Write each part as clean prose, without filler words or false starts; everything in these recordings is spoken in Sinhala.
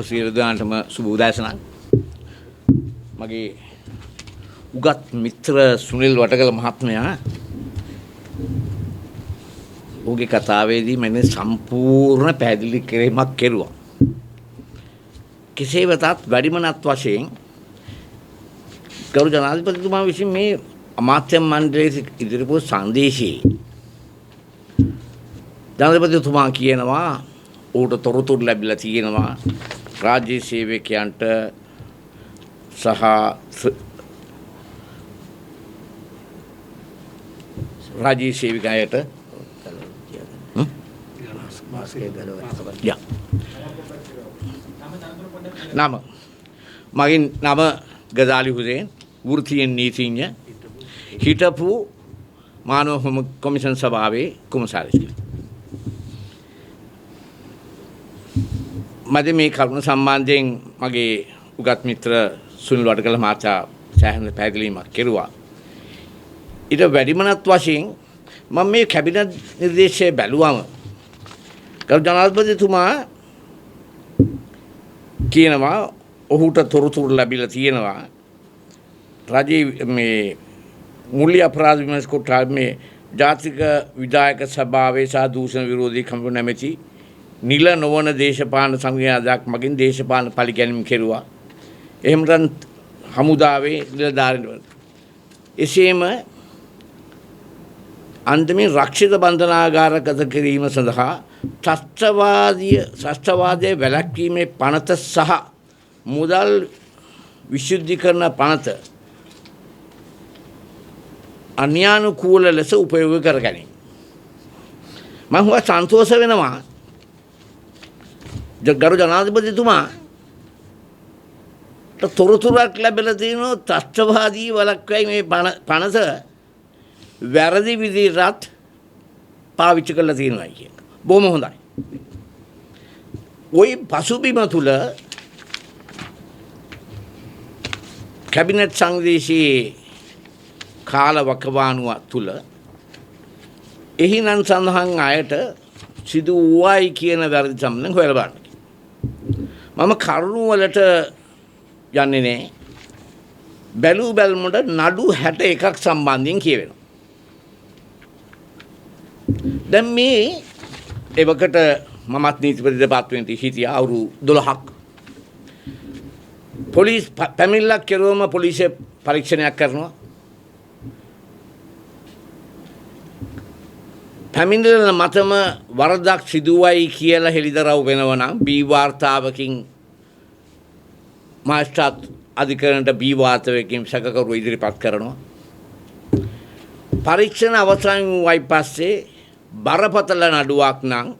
සියලු දෙනාටම සුබ උදෑසනක්. මගේ උගත් මිත්‍ර සුනිල් වටකල මහත්මයා ඔහුගේ කතාවේදී මම සම්පූර්ණ පැහැදිලි කිරීමක් කෙරුවා. කෙසේ වෙතත් වැඩිමනත් වශයෙන් ගරු ජනාධිපතිතුමා විසින් මේ අමාත්‍ය මණ්ඩලයේ ඉදිරිපත් සංදේශයේ ජනාධිපතිතුමා කියනවා ඌට තොරතුරු ලැබිලා තියෙනවා රාජ්‍ය සේවකයන්ට සහ රාජ්‍ය සේවිකයන්ට නම මගින් නම ගදාලි හුසේන් වෘත්තීය නීතිඥ හිටපු මානව කොමිෂන් සභාවේ කොමසාරිස් මද මේ කරුණ සම්බන්ධයෙන් මගේ උගත් මිත්‍ර සුනිල් වටකල මහතා සෑහෙන පැහැදිලිමක් කෙරුවා. ඊට වැඩිමනත් වශයෙන් මම මේ කැබිනට් නිර්දේශය බැලුවම ගරු ජනාධිපතිතුමා කියනවා ඔහුට තොරතුරු ලැබිලා තියෙනවා රජයේ මේ මූල්‍ය අපරාධ විමර්ශක කොට්ටාවේ මේ ජාතික විධායක සභාවේ සහ දූෂණ විරෝධී කමිටුව නැමැති නිල නොවන දේශපාලන සංවිධානයක් මගින් දේශපාලන පරිගැනීම් කෙරුවා. එහෙම නැත්නම් හමුදාවේ නිලධාරීන් එසේම අන්තිමින් රක්ෂිත බන්ධනාගාරගත කිරීම සඳහා ත්‍රස්තවාදයේ වැළැක්වීමේ පනත සහ මුදල් විශුද්ධීකරණ පනත අන්‍යානුකූල ලෙස උපයෝග කර ගැනීම. මම හුඟක් සන්තෝෂ වෙනවා ගරු ජනාධිපතිතුමා තොරතුරක් ලැබිලා තියෙනවා ත්‍රස්තවාදී වළක්වීමේ පනත වැරදි විදිහට පාවිච්චි කරලා තියෙනවා කියන එක. බොහොම හොඳයි. ওই පසුබිම තුල කැබිනට් සංදේශයේ කාලවකවානුව තුල එහිනම් සඳහන් අයට සිදු වූයි කියන වැරදි සම්බන්ධයෙන් හොයලා බලන්න. මම කරුණු වලට යන්නේ නැහැ. බැලූ බැලමුඩ නඩු 61ක් සම්බන්ධයෙන් කියවෙනවා. දැන් මේ එවකට මමත් නීතිපති දෙපාර්තමේන්තුවේ හිටියා අවුරුදු 12ක්. පොලිස් පැමිණිල්ලක් කෙරුවම පොලිසිය පරීක්ෂණයක් කරනවා. පැමිණිල්ල මතම වරදක් සිදුවයි කියලා හෙළිදරව් වෙනවා නම් බී වාර්තාවකින් මාස්ටර් අධිකරණයට බී වාර්තාවකින් සැකකරුව ඉදිරිපත් කරනවා. පරීක්ෂණ අවසන් වුවයි පස්සේ බරපතල නඩුවක් නම්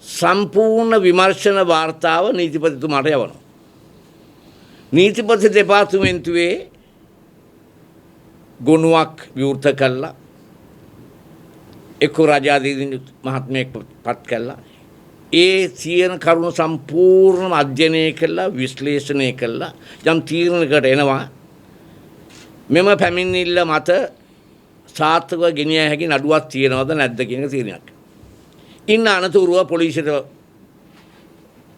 සම්පූර්ණ විමර්ශන වාර්තාව නීතිපතිතුමාට යවනවා. නීතිපති දෙපාර්තමේන්තුවේ ගොනුවක් විවෘත කළා. එක්ක රාජාධිපති මහත්මයෙක් පත් කළා. ඒ සියන කරුණු සම්පූර්ණම අධ්‍යයනය කළා විශ්ලේෂණය කළා යම් තීරණයකට එනවා මෙම පැමිණිල්ල මත සාර්ථකව ගෙනිය හැකි නඩුවක් තියෙනවද නැද්ද කියන තීරණයක්. ඉන්න අනතුරුව පොලිසියට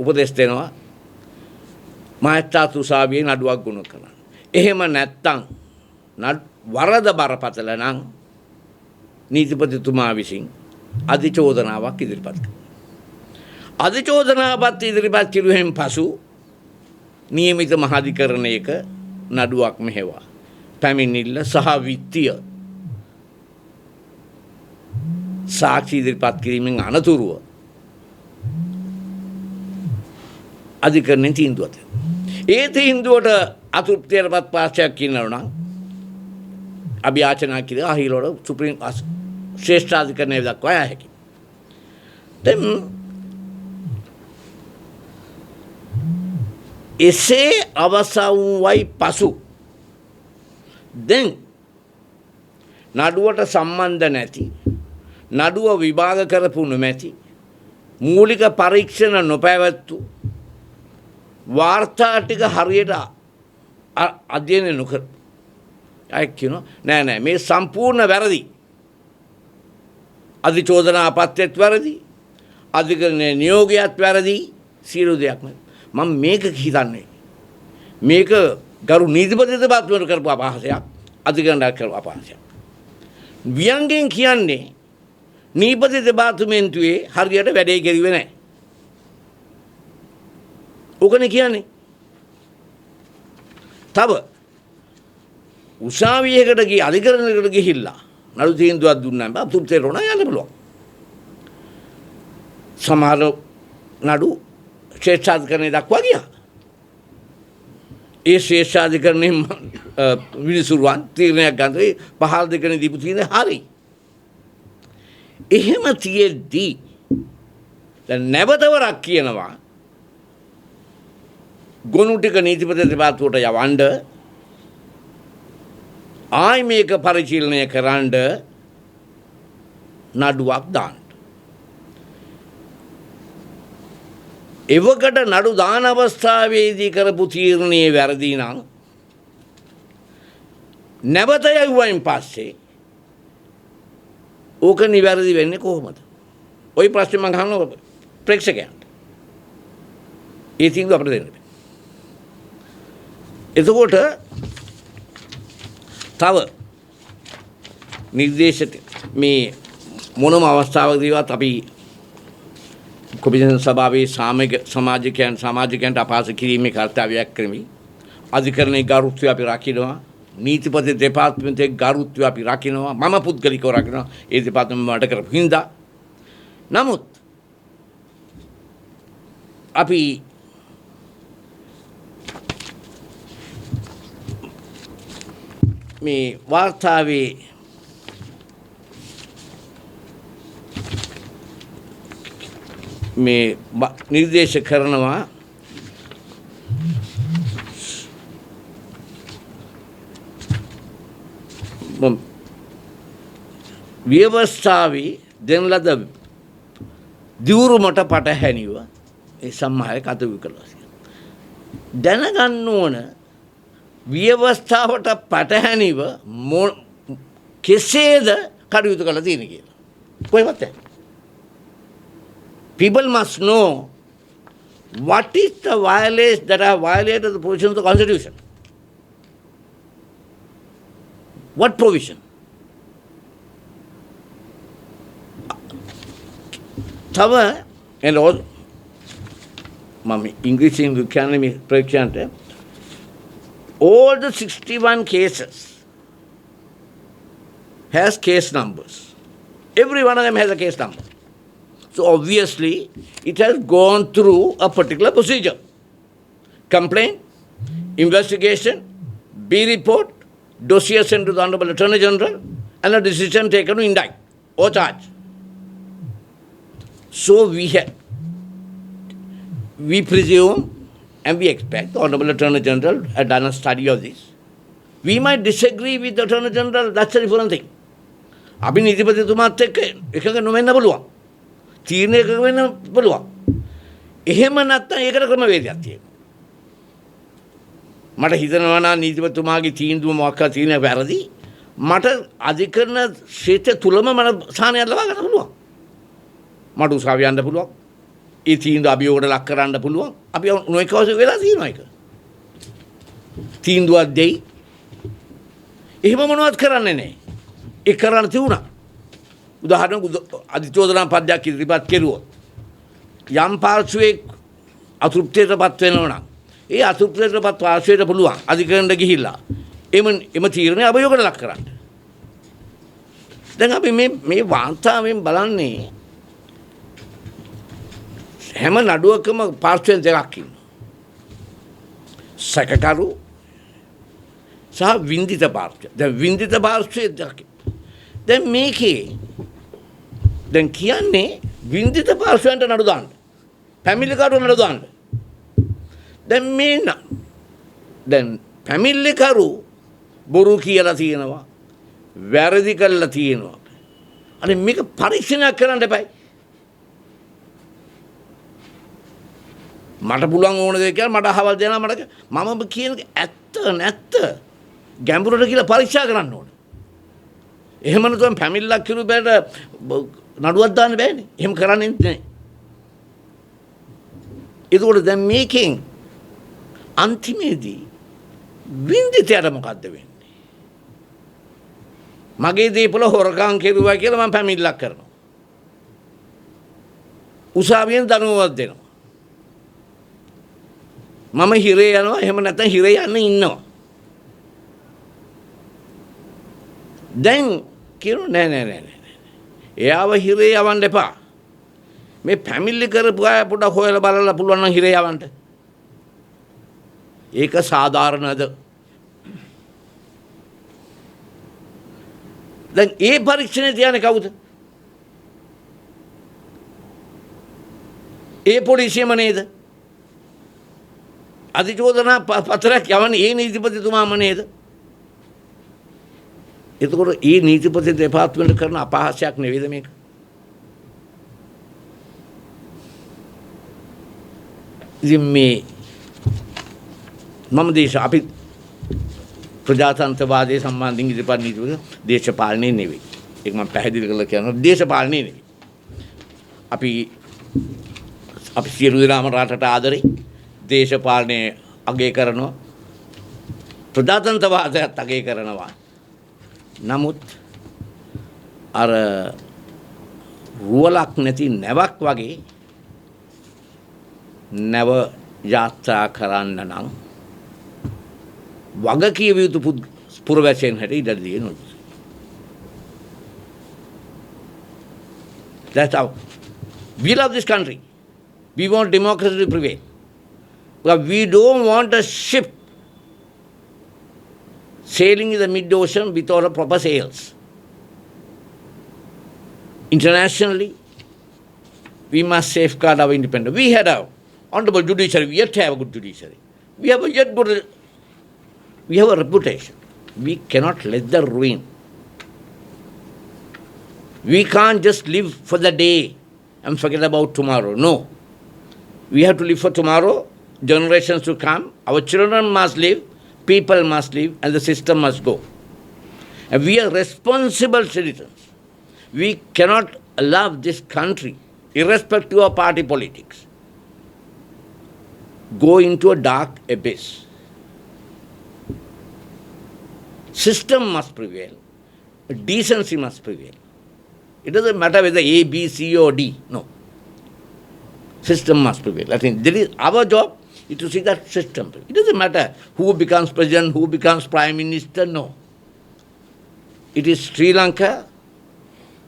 උපදෙස් දෙනවා මහත්තාත් උසාවියේ නඩුවක් ගොනු කරන්න. එහෙම නැත්තම් වරද බරපතල නම් නීතිපතිතුමා විසින් අධිචෝදනාවක් ඉදිරිපත් කරනවා. අධිචෝදනාවක් ඉදිරිපත් කිරුවෙන් පසු නියමිත මහාධිකරණයක නඩුවක් මෙහෙවා. පැමිණිල්ල සහ විත්තිය සාක්ෂි ඉදිරිපත් කිරීමෙන් අනතුරුව අධිකරණයෙන් තීන්දුවක් දෙනවා. ඒ තීන්දුවට අතෘප්තියටපත් පාර්ශ්වයක් ඉන්නවා නම් අභියාචනා කිරීම අහිලවල සුප්‍රීම ශ්‍රේෂ්ඨාධිකරණය දක්වා යා හැකියි. දැන් එසේ අවසන් වයි පසු දැන් නඩුවට සම්බන්ධ නැති නඩුව විභාග කරපු නොමැති මූලික පරීක්ෂණ නොපැවැත්තු වාර්තා ටික හරියට අධ්‍යයනය නොකර අය කියනවා නෑ මේ සම්පූර්ණ වැරදි. අධිචෝදනා පත්‍රයත් වැරදි. අධිකරණයේ නියෝගයත් වැරදි. සියලු දෙයක්ම මම මේක හිතන්නේ මේක ගරු නීතිපති දෙපාර්තමේන්තුව කරපු අපහාසයක් අධිකරණයක් කරපු අපහාසයක්. ව්‍යංගයෙන් කියන්නේ නීතිපති දෙපාර්තමේන්තුවේ හරියට වැඩේ කෙරුවේ නැහැ. ඕකනේ කියන්නේ. තව උසාවියකට ගිය අධිකරණයකට ගිහිල්ලා නඩු තීන්දුවක් දුන්නා නම් අපතුම්තේ රොණ යන්න පුළුවන්. සමහර නඩු ශ්‍රේෂ්ඨාධිකරණය දක්වා ගියා. ඒ ශ්‍රේෂ්ඨාධිකරණය විනිසුරුවන් තීරණයක් ගන්න පහළ දෙකනේ දීපු තීරණය හරි. එහෙම තියෙද්දී දැන් නැවතවරක් කියනවා ගොනු ටික නීතිපති දෙපාර්තමේන්තුවට යවන්න ආයි මේක පරිශීලනය කරන්න නඩුවක් දාන්න. එවකට නඩු දාන අවස්ථාවේදී කරපු තීරණයේ වැරදි නම් නැවත යවුවයින් පස්සේ ඕක නිවැරදි වෙන්නේ කොහොමද? ওই ප්‍රශ්නේ මම අහනවා ප්‍රේක්ෂකයන්ට. ඒ තීන්දුව අපිට දෙන්න. එතකොට තව නිර්දේශ මේ මොනම අවස්ථාවකදීවත් අපි කොමිෂන් සභාවේ සමාජිකයන්ට අපහාස කිරීමේ කර්තව්‍යයක් කරමි. අධිකරණයේ ගරුත්වය අපි රකිනවා. නීතිපති දෙපාර්තමේන්තුවේ ගරුත්වය අපි රකිනවා. මම පුද්ගලිකව රකිනවා. ඒ දෙපාර්තමේන්තුව මට කරපු හින්දා. නමුත් අපි මේ වාර්තාවේ මේ නිර්දේශ කරනවා ව්‍යවස්ථාවේ දෙන ලද දියුරුමට පටහැනිව ඒ සම්මාය කටයුතු කළා. දැනගන්න ඕන ව්‍යවස්ථාවට පටහැනිව කෙසේද කටයුතු කළා තියෙන්නේ කියලා. කොහෙවත් නැහැ. People must know what is the violation that have violated the provisions of the Constitution. What provision? තව and all මම ඉංග්‍රීසියෙන් කියන්නේ මේ ප්‍රේක්ෂකයන්ට all the 61 cases has case numbers. Every one of them has a case number. So obviously it has gone through a particular procedure. Complaint, investigation, B report, dossier sent to the Honorable Attorney General, and a decision taken to indict or charge. So we presume and we expect the Honorable Attorney General had done a study of this. We might disagree with the Attorney General, that's a different thing. අපි නීතිපතිතුමාත් එක්ක එකක නොවෙන්න පුළුවන්. තීරණය එකක වෙන්න පුළුවන්. එහෙම නැත්නම් ඒකට ක්‍රමවේදයක් තියෙනවා. මට හිතනවා නම් නීතිපතිතුමාගේ තීන්දුව මොකක්ද තියෙන වැරදි. මට අධිකරණ ක්ෂේත්‍රය තුලම මට සාහනයක් ලබා ගන්න පුළුවන්. මට උසාවිය යන්න පුළුවන්. ඒ තීන්දුව අභියෝගයට ලක් කරන්න පුළුවන්. අපි නොඑකවස වෙලා තියෙනවා ඒක. තීන්දුවක් දෙයි. එහෙම මොනවත් කරන්නේ නැහැ. ඒ කරන්න තියුණා. උදාහරණයක් අධිචෝදනා පද්‍යයක් ඉදිරිපත් කෙරුවොත් යම් පාර්ශ්වයක අතෘප්තියටපත් වෙනවා නම් ඒ අතෘප්තියටපත් පාර්ශ්වයට පුළුවන් අධිකරණයට ගිහිල්ලා එම තීරණය අභියෝගයට ලක් කරන්න. දැන් අපි මේ වාර්තාවෙන් බලන්නේ හැම නඩුවකම පාර්ශ්වයන් දෙකක් ඉන්නවා. සැකකරු සහ වින්දිත පාර්ශ්වය. දැන් වින්දිත පාර්ශ්වය දෙකක්. දැන් මේකේ දැන් කියන්නේ වින්දිත පාර්ශ්වයන්ට නඩු දාන්න. පැමිණිලිකරු නඩු දාන්න. දැන් පැමිණිලිකරු බොරු කියලා තියෙනවා. වැරදි කළා තියෙනවා. අනේ මේක පරීක්ෂණයක් කරන්න එපයි. මට පුළුවන් ඕන දේ කියලා මට අහවල් දෙනවා මට මම කියන ඇත්ත නැත්ත ගැඹුරට කියලා පරීක්ෂා කරන්න ඕන. එහෙම නැත්නම් ෆැමිලිලක් කිරු බෑට නඩුවක් දාන්න බෑනේ. එහෙම කරන්නේ නැහැ. ඒකෝට දැන් මේකෙන් අන්තිමේදී වින්දිතයට මොකද්ද වෙන්නේ? මගේ දේපොළ හොරකම් කෙරුවා කියලා මම පැමිණිල්ලක් කරනවා. උසාවියෙන් දනුවමක් දෙනවා. මම හිරේ යනවා, එහෙම නැත්නම් හිරේ යන්න ඉන්නවා. දැන් කියනවා නෑ. එයාව හිරේ යවන්න එපා. මේ පැමිණිලි කරපු අය පොඩක් හොයලා බලලා පුළුවන් නම් හිරේ යවන්න. ඒක සාධාරණද? දැන් ඒ පරීක්ෂණය තියන්නේ කවුද? ඒ පොලිසියම නේද? අධිචෝදනා පත්‍රයක් යවන්නේ ඒ නීතිපතිතුමාම නේද? එතකොට ඒ නීතිපති දෙපාර්තමේන්තුව කරන අපහාසයක් නෙවෙයිද මේක? ඉතින් මේ මම අපි ප්‍රජාතන්ත්‍රවාදයේ සම්බන්ධයෙන් ඉදිරිපත් නීතිපති දේශපාලනේ නෙවෙයි. ඒක මම පැහැදිලි කරලා කියනවා දේශපාලනේ නෙවෙයි. අපි සියලු දෙනාම රටට ආදරේ දේශපාලනය අගය කරනවා ප්‍රජාතන්ත්‍රවාදයත් අගය කරනවා. නමුත් අර රුවලක් නැති නැවක් වගේ නැව යාත්‍රා කරන්න නම් වගකීම යුතු පුරවැසියන් හැටියට ඉඩ දෙන්න ඕනේ. That's how we love this country. We want democracy to prevail. But we don't want a ship sailing in the mid-ocean without a proper sails. Internationally, we must safeguard our independence. We had our honorable judiciary. We yet have a good judiciary. We have a reputation. We cannot let that ruin. We can't just live for the day and forget about tomorrow. No. We have to live for tomorrow. Generations to come. Our children must live. People must live. And the system must go. And we are responsible citizens. We cannot allow this country, irrespective of party politics, go into a dark abyss. System must prevail. Decency must prevail. It doesn't matter whether A, B, C or D. No. System must prevail. I think that is our job is to see that system. It doesn't matter who becomes president, who becomes prime minister. No. It is Sri Lanka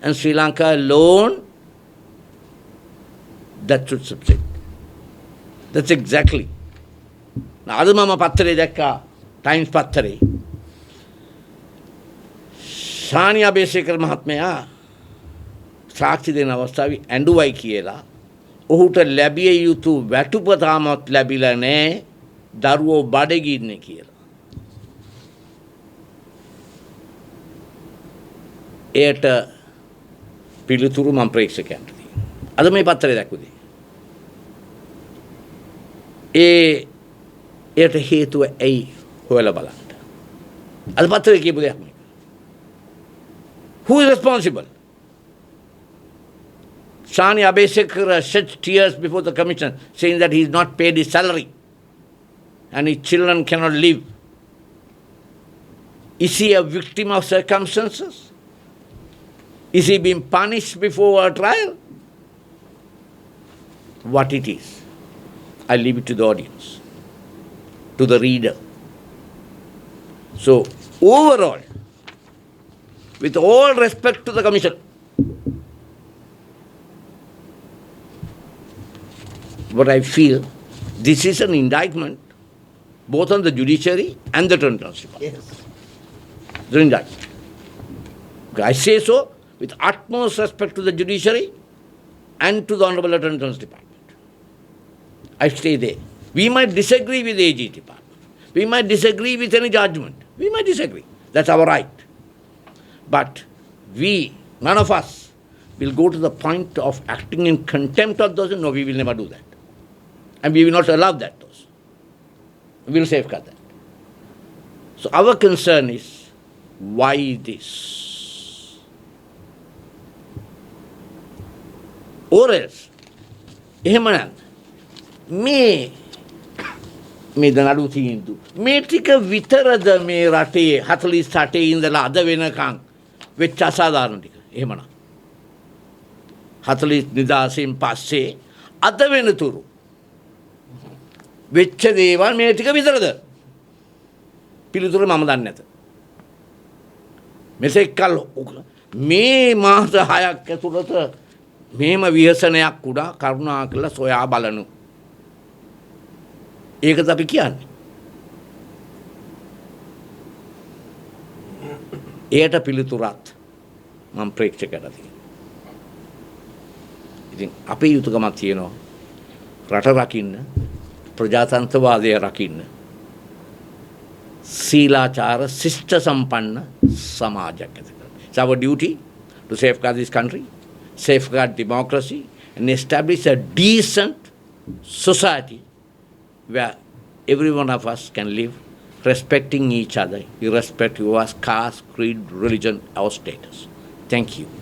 and Sri Lanka alone that should succeed. That's exactly. Now, අද මම පත්තරේ දැක්කා ටයිම්ස් පත්තරේ ශානි අබේසේකර මහත්මයා සාක්ෂි දෙන අවස්ථාවේ ඇඬුවයි කියලා ඔහුට ලැබිය යුතු වැටුප තාමත් ලැබිලා නැහැ දරුවෝ බඩගින්නේ කියලා. එයට පිළිතුරු මම ප්‍රේක්ෂකයන්ට දෙනවා. අද මේ පත්තරේ දැක්කුවේ. එයට හේතුව ඇයි හොයලා බලන්න. අද පත්තරේ කියපු දෙයක් මේක. Who is responsible? Shani Abeshekar shed tears before the commission saying that he is not paid his salary and his children cannot live. Is he a victim of circumstances? Is he being punished before a trial? What it is, I leave it to the audience, to the reader. So, overall, with all respect to the commission, what I feel, this is an indictment both on the judiciary and the Attorney General's Department. Yes. The indictment. I say so with utmost respect to the judiciary and to the Honorable Attorney General's Department. I stay there. We might disagree with the AG Department. We might disagree with any judgment. We might disagree. That's our right. But we, none of us, will go to the point of acting in contempt of those. No, we will never do that. And we will not allow that. We will safeguard that. So our concern is, why this? Or else, එහෙම මේ දනඩු තීන්දුව. මේ ටික විතරද මේ රටේ 48 ඉඳලා අද වෙනකන් වෙච්ච අසාධාරණ ටික. එහෙමනම් 40 නිදාසෙන් පස්සේ අද වෙනතුරු වෙච්ච දේවල් මේ ටික විතරද? පිළිතුර මම දන්නේ නැත. මෙසෙක් කල් මේ මාස 6ක් ඇතුළත මේම විහසනයක් උඩා කරුණා කරලා සොයා බලනු. ඒකද අපි කියන්නේ. ඒට පිළිතුරත් මම ප්‍රේක්ෂකයට දෙනවා. ඉතින් අපේ යුතුයකමක් තියෙනවා රට රකින්න, ප්‍රජාතන්ත්‍රවාදය රකින්න, සීලාචාර ශිෂ්ට සම්පන්න සමාජයක් ඇති කරගන්න. It's our duty to safeguard this country, safeguard democracy, and establish a decent society where every one of us can live respecting each other, irrespective of caste, creed, religion, or status. Thank you.